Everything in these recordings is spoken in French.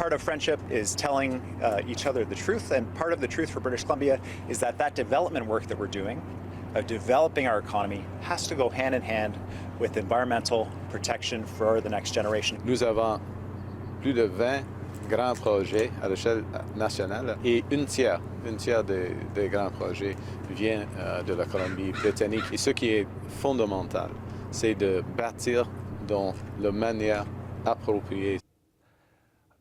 part of friendship is telling each other the truth, and part of the truth for British Columbia is that development work that we're doing, of developing our economy, has to go hand in hand with environmental protection for the next generation. Nous avons plus de 20 grands projets à l'échelle nationale et une tiers des grands projets vient de la Colombie-Britannique. Et ce qui est fondamental, c'est de bâtir dans la manière appropriée.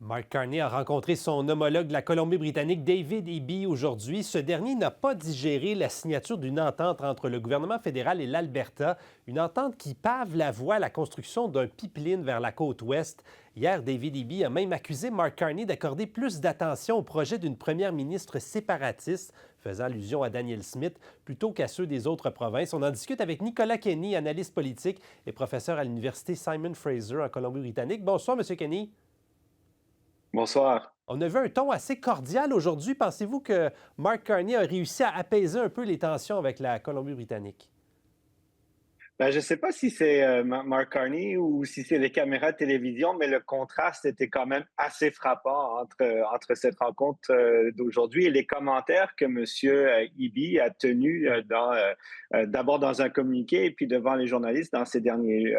Mark Carney a rencontré son homologue de la Colombie-Britannique, David Eby, aujourd'hui. Ce dernier n'a pas digéré la signature d'une entente entre le gouvernement fédéral et l'Alberta, une entente qui pave la voie à la construction d'un pipeline vers la côte ouest. Hier, David Eby a même accusé Mark Carney d'accorder plus d'attention au projet d'une première ministre séparatiste, faisant allusion à Danielle Smith, plutôt qu'à ceux des autres provinces. On en discute avec Nicolas Kenny, analyste politique et professeur à l'Université Simon Fraser en Colombie-Britannique. Bonsoir, M. Kenny. Bonsoir. On a vu un ton assez cordial aujourd'hui. Pensez-vous que Mark Carney a réussi à apaiser un peu les tensions avec la Colombie-Britannique? Ben, je ne sais pas si c'est Mark Carney ou si c'est les caméras de télévision, mais le contraste était quand même assez frappant entre cette rencontre d'aujourd'hui et les commentaires que M. Eby a tenus d'abord dans un communiqué et puis devant les journalistes dans ces derniers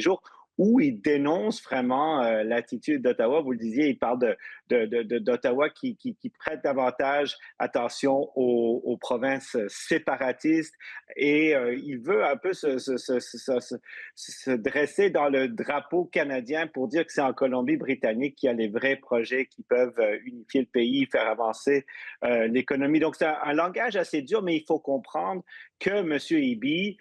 jours, où il dénonce vraiment l'attitude d'Ottawa. Vous le disiez, il parle d'Ottawa qui prête davantage attention aux provinces séparatistes et il veut un peu se dresser dans le drapeau canadien pour dire que c'est en Colombie-Britannique qu'il y a les vrais projets qui peuvent unifier le pays, faire avancer l'économie. Donc, c'est un langage assez dur, mais il faut comprendre que M. Eby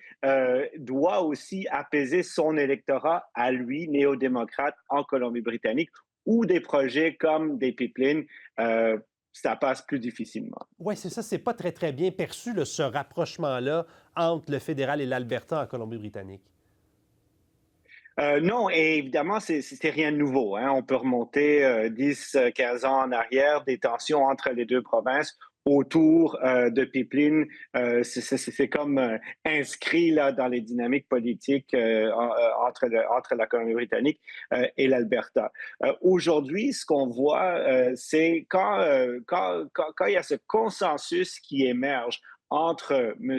doit aussi apaiser son électorat à lui, néo-démocrate, en Colombie-Britannique, où des projets comme des pipelines, ça passe plus difficilement. Oui, c'est ça. C'est pas très, très bien perçu, ce rapprochement-là entre le fédéral et l'Alberta en Colombie-Britannique. Non, et évidemment, c'est rien de nouveau. Hein. On peut remonter 10-15 ans en arrière, des tensions entre les deux provinces autour de pipelines. C'est comme inscrit là, dans les dynamiques politiques entre la Colombie-Britannique et l'Alberta. Aujourd'hui, ce qu'on voit, c'est quand il y a ce consensus qui émerge entre M.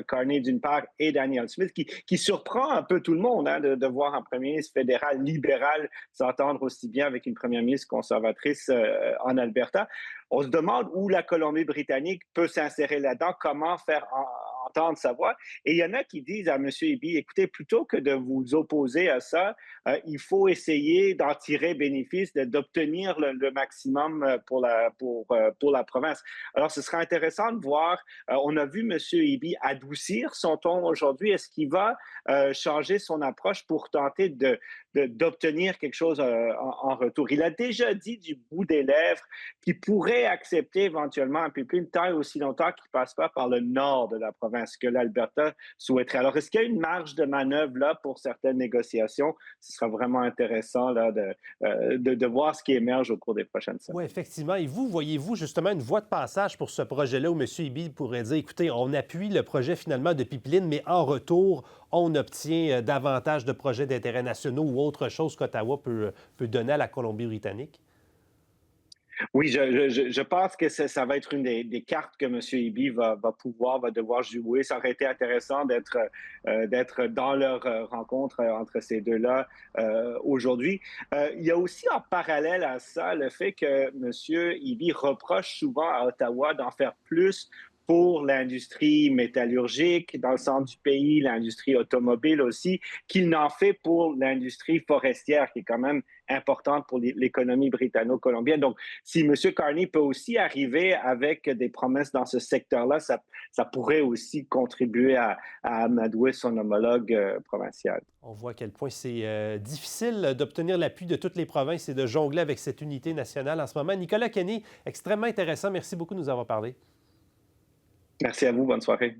Carney d'une part et Danielle Smith, qui surprend un peu tout le monde hein, de voir un premier ministre fédéral libéral s'entendre aussi bien avec une première ministre conservatrice en Alberta. On se demande où la Colombie-Britannique peut s'insérer là-dedans, comment faire entendre sa voix. Et il y en a qui disent à M. Eby, écoutez, plutôt que de vous opposer à ça, il faut essayer d'en tirer bénéfice, d'obtenir le maximum pour la province. Alors, ce sera intéressant de voir. On a vu M. Eby adoucir son ton aujourd'hui. Est-ce qu'il va changer son approche pour tenter d'obtenir quelque chose en retour? Il a déjà dit du bout des lèvres qu'il pourrait accepter éventuellement un pipeline tant et aussi longtemps qu'il ne passe pas par le nord de la province, que l'Alberta souhaiterait. Alors, est-ce qu'il y a une marge de manœuvre là pour certaines négociations? Ce sera vraiment intéressant là, de voir ce qui émerge au cours des prochaines semaines. Oui, effectivement. Et vous, voyez-vous justement une voie de passage pour ce projet-là où M. Eby pourrait dire, écoutez, on appuie le projet finalement de pipeline, mais en retour, on obtient davantage de projets d'intérêt nationaux ou autre chose qu'Ottawa peut donner à la Colombie-Britannique? Oui, je pense que ça va être une des cartes que M. Eby va devoir jouer. Ça aurait été intéressant d'être dans leur rencontre entre ces deux-là aujourd'hui. Il y a aussi en parallèle à ça le fait que M. Eby reproche souvent à Ottawa d'en faire plus pour l'industrie métallurgique dans le centre du pays, l'industrie automobile aussi, qu'il n'en fait pour l'industrie forestière, qui est quand même importante pour l'économie britanno-colombienne. Donc, si M. Carney peut aussi arriver avec des promesses dans ce secteur-là, ça pourrait aussi contribuer à amadouer son homologue provincial. On voit à quel point c'est difficile d'obtenir l'appui de toutes les provinces et de jongler avec cette unité nationale en ce moment. Nicolas Kenny, extrêmement intéressant. Merci beaucoup de nous avoir parlé. Merci à vous. Bonne soirée.